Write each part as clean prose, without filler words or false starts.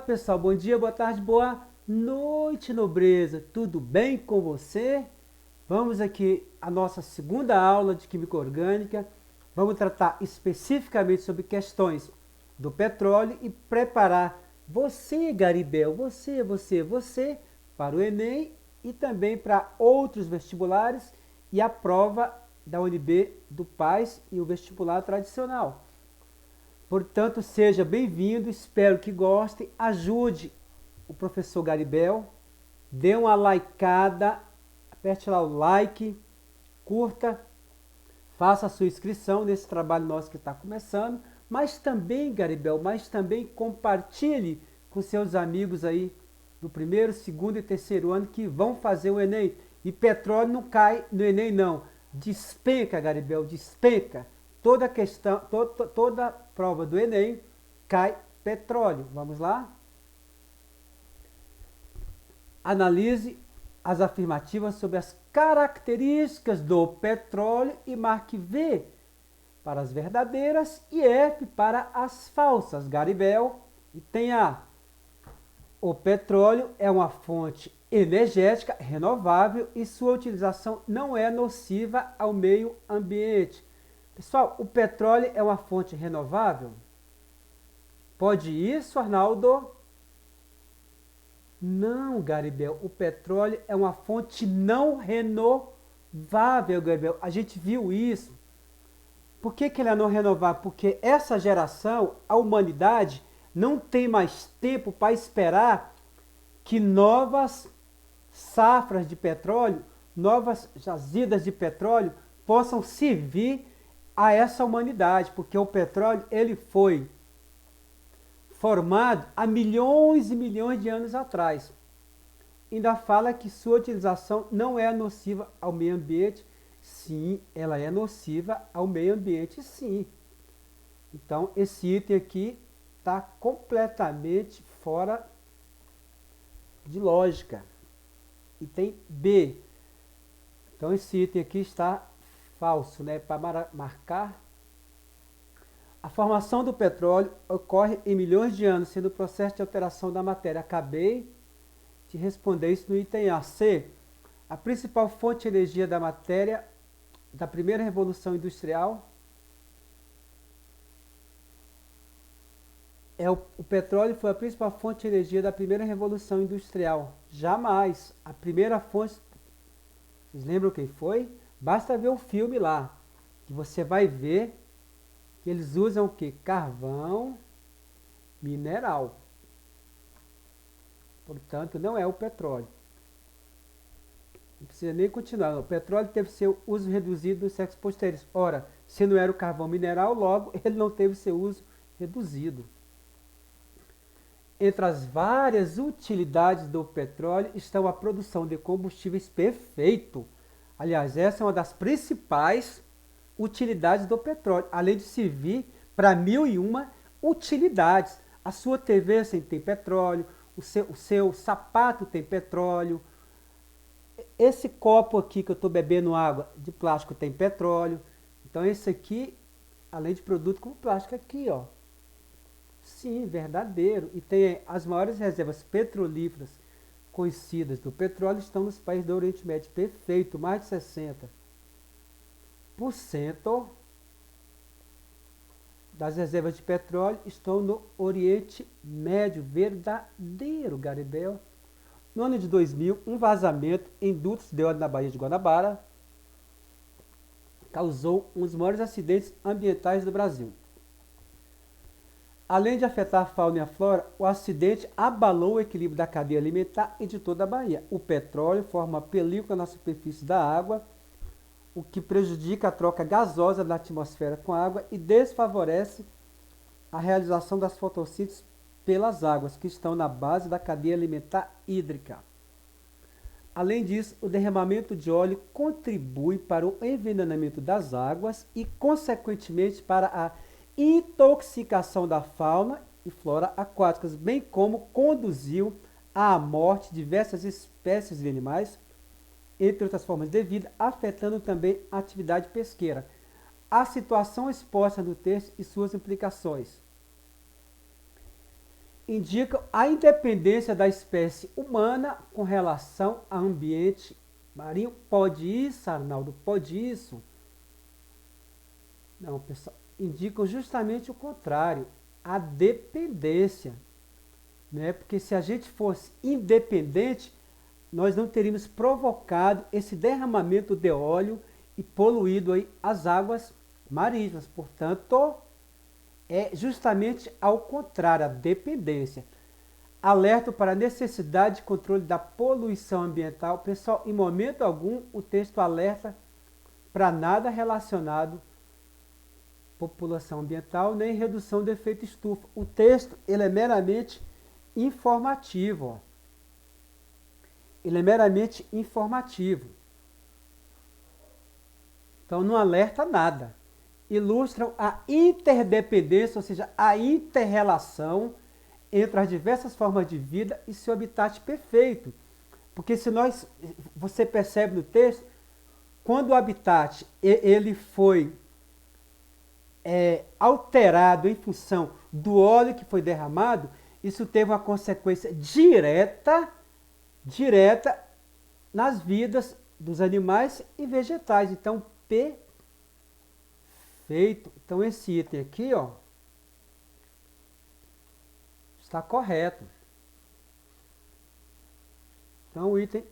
pessoal, bom dia, boa tarde, boa noite, nobreza. Tudo bem com você? Vamos aqui à nossa segunda aula de Química Orgânica. Vamos tratar especificamente sobre questões do petróleo e preparar você, Garibel, você para o Enem e também para outros vestibulares e a prova da UNB do PAS e o vestibular tradicional. Portanto, seja bem-vindo, espero que goste, ajude o professor Garibel, dê uma likeada, aperte lá o like, curta, faça a sua inscrição nesse trabalho nosso que está começando, mas também, Garibel, compartilhe com seus amigos aí do primeiro, segundo e terceiro ano que vão fazer o Enem. E petróleo não cai no Enem, não. Despenca, Garibel, despenca. Toda questão, toda prova do Enem cai petróleo. Vamos lá? Analise as afirmativas sobre as características do petróleo e marque V para as verdadeiras e F para as falsas. Garibel. E tem A. O petróleo é uma fonte energética renovável e sua utilização não é nociva ao meio ambiente. Pessoal, o petróleo é uma fonte renovável? Pode isso, Arnaldo? Não, Garibel. O petróleo é uma fonte não renovável, Garibel. A gente viu isso. Por que ele é não renovável? Porque essa geração, a humanidade, não tem mais tempo para esperar que novas safras de petróleo, novas jazidas de petróleo possam servir a essa humanidade, porque o petróleo ele foi formado há milhões e milhões de anos atrás. Ainda fala que sua utilização não é nociva ao meio ambiente. Sim, ela é nociva ao meio ambiente, sim. Então, esse item aqui está completamente fora de lógica. E tem B. Então, esse item aqui está falso, né? Para marcar. A formação do petróleo ocorre em milhões de anos, sendo o processo de alteração da matéria. Acabei de responder isso no item A. C. A principal fonte de energia da matéria da primeira revolução industrial o petróleo foi a principal fonte de energia da primeira revolução industrial. Jamais. A primeira fonte, vocês lembram quem foi? Basta ver o filme lá, que você vai ver que eles usam o que? Carvão mineral. Portanto, não é o petróleo. Não precisa nem continuar. O petróleo teve seu uso reduzido nos séculos posteriores. Ora, se não era o carvão mineral, logo ele não teve seu uso reduzido. Entre as várias utilidades do petróleo estão a produção de combustíveis. Perfeito. Aliás, essa é uma das principais utilidades do petróleo, além de servir para 1001 utilidades. A sua TV tem petróleo, o seu sapato tem petróleo, esse copo aqui que eu estou bebendo água de plástico tem petróleo. Então esse aqui, além de produto como plástico aqui, ó. Sim, verdadeiro. E tem as maiores reservas petrolíferas conhecidas do petróleo estão nos países do Oriente Médio. Perfeito, mais de 60% das reservas de petróleo estão no Oriente Médio. Verdadeiro, Garibel. No ano de 2000, um vazamento em dutos de óleo na Baía de Guanabara causou um dos maiores acidentes ambientais do Brasil. Além de afetar a fauna e a flora, o acidente abalou o equilíbrio da cadeia alimentar e de toda a Bahia. O petróleo forma uma película na superfície da água, o que prejudica a troca gasosa da atmosfera com a água e desfavorece a realização das fotossíntese pelas águas, que estão na base da cadeia alimentar hídrica. Além disso, o derramamento de óleo contribui para o envenenamento das águas e, consequentemente, para a intoxicação da fauna e flora aquáticas, bem como conduziu à morte de diversas espécies de animais, entre outras formas de vida, afetando também a atividade pesqueira. A situação exposta no texto e suas implicações. indicam a independência da espécie humana com relação ao ambiente marinho. Pode isso, Arnaldo? Pode isso? Não, pessoal. Indicam justamente o contrário, a dependência. Né? Porque se a gente fosse independente, nós não teríamos provocado esse derramamento de óleo e poluído aí as águas marítimas. Portanto, é justamente ao contrário, a dependência. Alerta para a necessidade de controle da poluição ambiental. Pessoal, em momento algum, o texto alerta para nada relacionado à população ambiental, nem redução do efeito estufa. O texto ele é meramente informativo. Ó. Ele é meramente informativo. Então, não alerta nada. Ilustram a interdependência, ou seja, a interrelação entre as diversas formas de vida e seu habitat perfeito. Porque se você percebe no texto, quando o habitat ele foi alterado em função do óleo que foi derramado, isso teve uma consequência direta nas vidas dos animais e vegetais. Então, perfeito. Então, esse item aqui, ó, está correto. Então, o item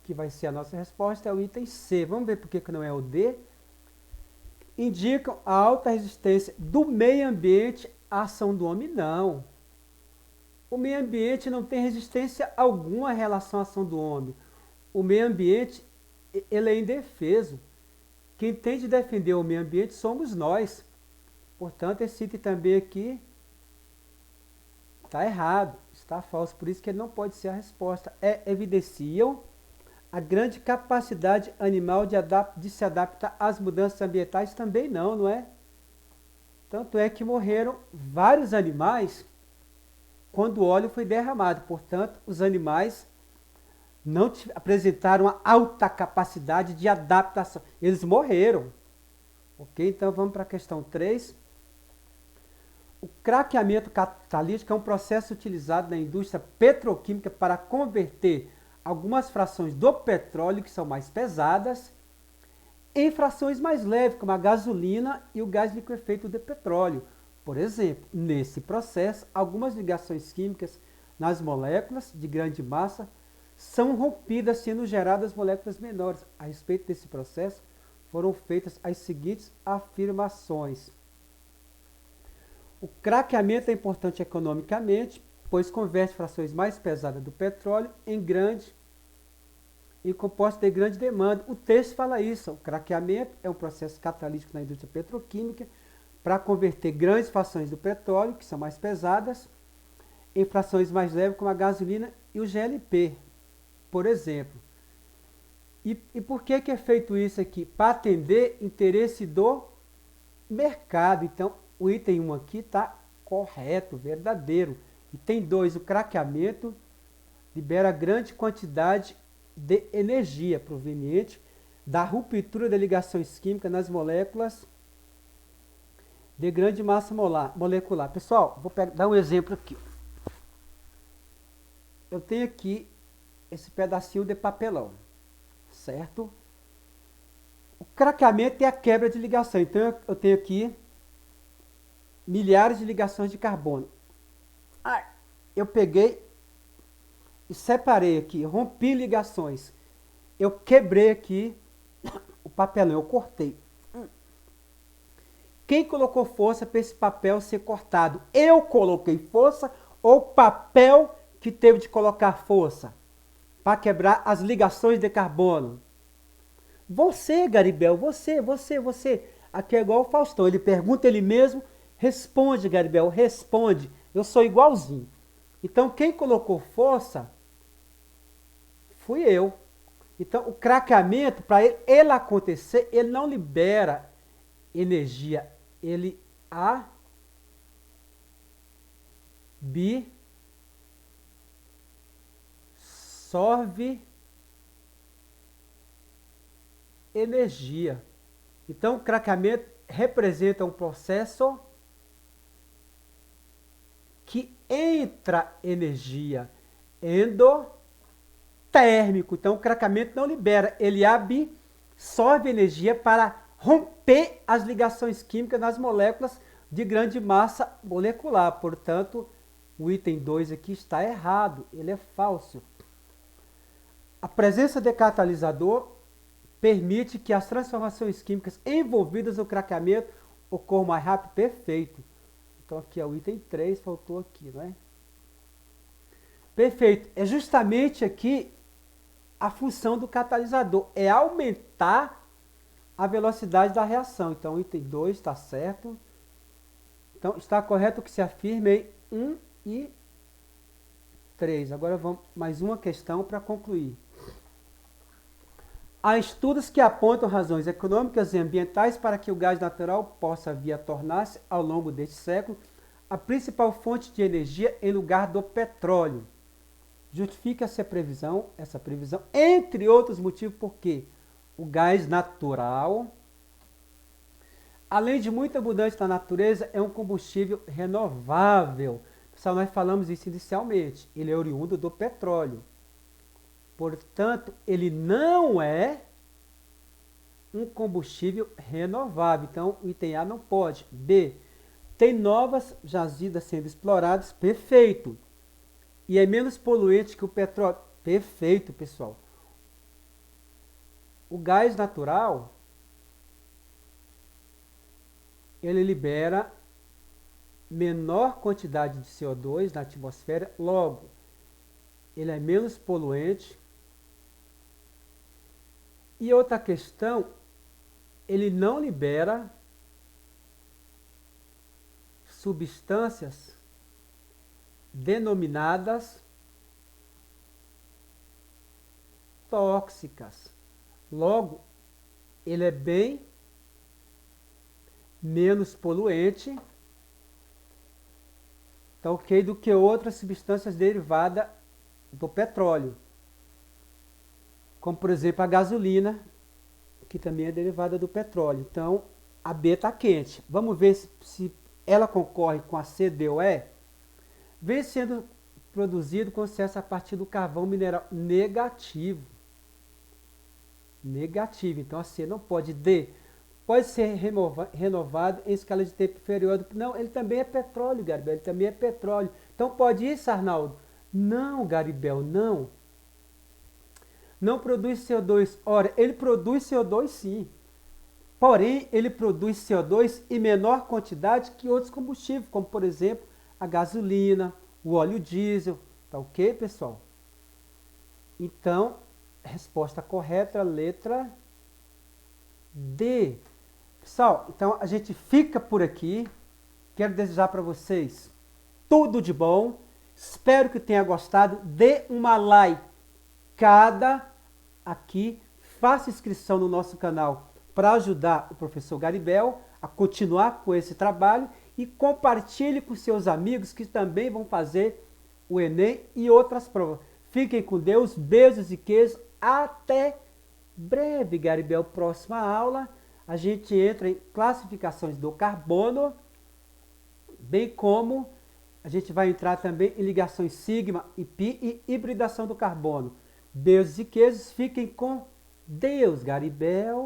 que vai ser a nossa resposta é o item C. Vamos ver por que não é o D. Indicam a alta resistência do meio ambiente à ação do homem. Não. O meio ambiente não tem resistência alguma em relação à ação do homem. O meio ambiente ele é indefeso. Quem tem de defender o meio ambiente somos nós. Portanto, esse item também aqui está errado, está falso. Por isso que ele não pode ser a resposta. Evidenciam a grande capacidade animal de se adaptar às mudanças ambientais. Também não é? Tanto é que morreram vários animais quando o óleo foi derramado. Portanto, os animais não apresentaram uma alta capacidade de adaptação. Eles morreram. Ok? Então, vamos para a questão 3. O craqueamento catalítico é um processo utilizado na indústria petroquímica para converter algumas frações do petróleo, que são mais pesadas, em frações mais leves, como a gasolina e o gás liquefeito de petróleo. Por exemplo, nesse processo, algumas ligações químicas nas moléculas de grande massa são rompidas, sendo geradas moléculas menores. A respeito desse processo, foram feitas as seguintes afirmações. O craqueamento é importante economicamente, pois converte frações mais pesadas do petróleo em compostos de grande demanda. O texto fala isso. O craqueamento é um processo catalítico na indústria petroquímica para converter grandes frações do petróleo, que são mais pesadas, em frações mais leves, como a gasolina e o GLP, por exemplo. E por que é feito isso aqui? Para atender interesse do mercado. Então, o item 1 aqui está correto, verdadeiro. Item 2, o craqueamento libera grande quantidade de energia proveniente da ruptura de ligações químicas nas moléculas de grande massa molecular. Pessoal, vou dar um exemplo aqui. Eu tenho aqui esse pedacinho de papelão, certo? O craqueamento é a quebra de ligação. Então, eu tenho aqui milhares de ligações de carbono. Eu peguei e separei aqui, rompi ligações. Eu quebrei aqui o papelão, eu cortei. Quem colocou força para esse papel ser cortado? Eu coloquei força ou o papel que teve de colocar força para quebrar as ligações de carbono? Você, Garibel, você. Aqui é igual o Faustão, ele pergunta ele mesmo, responde, Garibel, responde. Eu sou igualzinho. Então, quem colocou força fui eu. Então, o craqueamento, para ele acontecer, ele não libera energia, ele absorve energia. Então, o craqueamento representa um processo que entra energia endotérmico. Então, o craqueamento não libera, ele absorve energia para romper as ligações químicas nas moléculas de grande massa molecular. Portanto, o item 2 aqui está errado, ele é falso. A presença de catalisador permite que as transformações químicas envolvidas no craqueamento ocorram mais rápido. Perfeito. Então aqui é o item 3, faltou aqui, não é? Perfeito. É justamente aqui a função do catalisador, é aumentar a velocidade da reação. Então o item 2 está certo. Então está correto o que se afirma em 1 e 3. Agora vamos mais uma questão para concluir. Há estudos que apontam razões econômicas e ambientais para que o gás natural possa vir a tornar-se, ao longo deste século, a principal fonte de energia em lugar do petróleo. Justifica essa previsão, entre outros motivos, porque o gás natural, além de muito abundante na natureza, é um combustível renovável. Pessoal, nós falamos isso inicialmente. Ele é oriundo do petróleo. Portanto, ele não é um combustível renovável. Então, o item A não pode. B, tem novas jazidas sendo exploradas. Perfeito. E é menos poluente que o petróleo. Perfeito, pessoal. O gás natural, ele libera menor quantidade de CO2 na atmosfera. Logo, ele é menos poluente. E outra questão, ele não libera substâncias denominadas tóxicas. Logo, ele é bem menos poluente, tá ok, do que outras substâncias derivadas do petróleo. Como, por exemplo, a gasolina, que também é derivada do petróleo. Então, a B está quente. Vamos ver se ela concorre com a C, D ou E. Vem sendo produzido com sucesso a partir do carvão mineral. Negativo. Negativo. Então, a C não pode. D. Pode ser renovado em escala de tempo inferior. Não, ele também é petróleo, Garibel. Ele também é petróleo. Então, pode isso, Arnaldo? Não, Garibel, não. Não produz CO2. Ora, ele produz CO2 sim. Porém, ele produz CO2 em menor quantidade que outros combustíveis, como por exemplo, a gasolina, o óleo diesel. Tá ok, pessoal? Então, resposta correta, letra D. Pessoal, então a gente fica por aqui. Quero desejar para vocês tudo de bom. Espero que tenha gostado. Dê uma like aqui, faça inscrição no nosso canal para ajudar o professor Garibel a continuar com esse trabalho e compartilhe com seus amigos que também vão fazer o Enem e outras provas. Fiquem com Deus, beijos e queijos, até breve, Garibel. Próxima aula a gente entra em classificações do carbono, bem como a gente vai entrar também em ligações sigma e pi e hibridação do carbono. Beijos e queijos, fiquem com Deus, Garibel.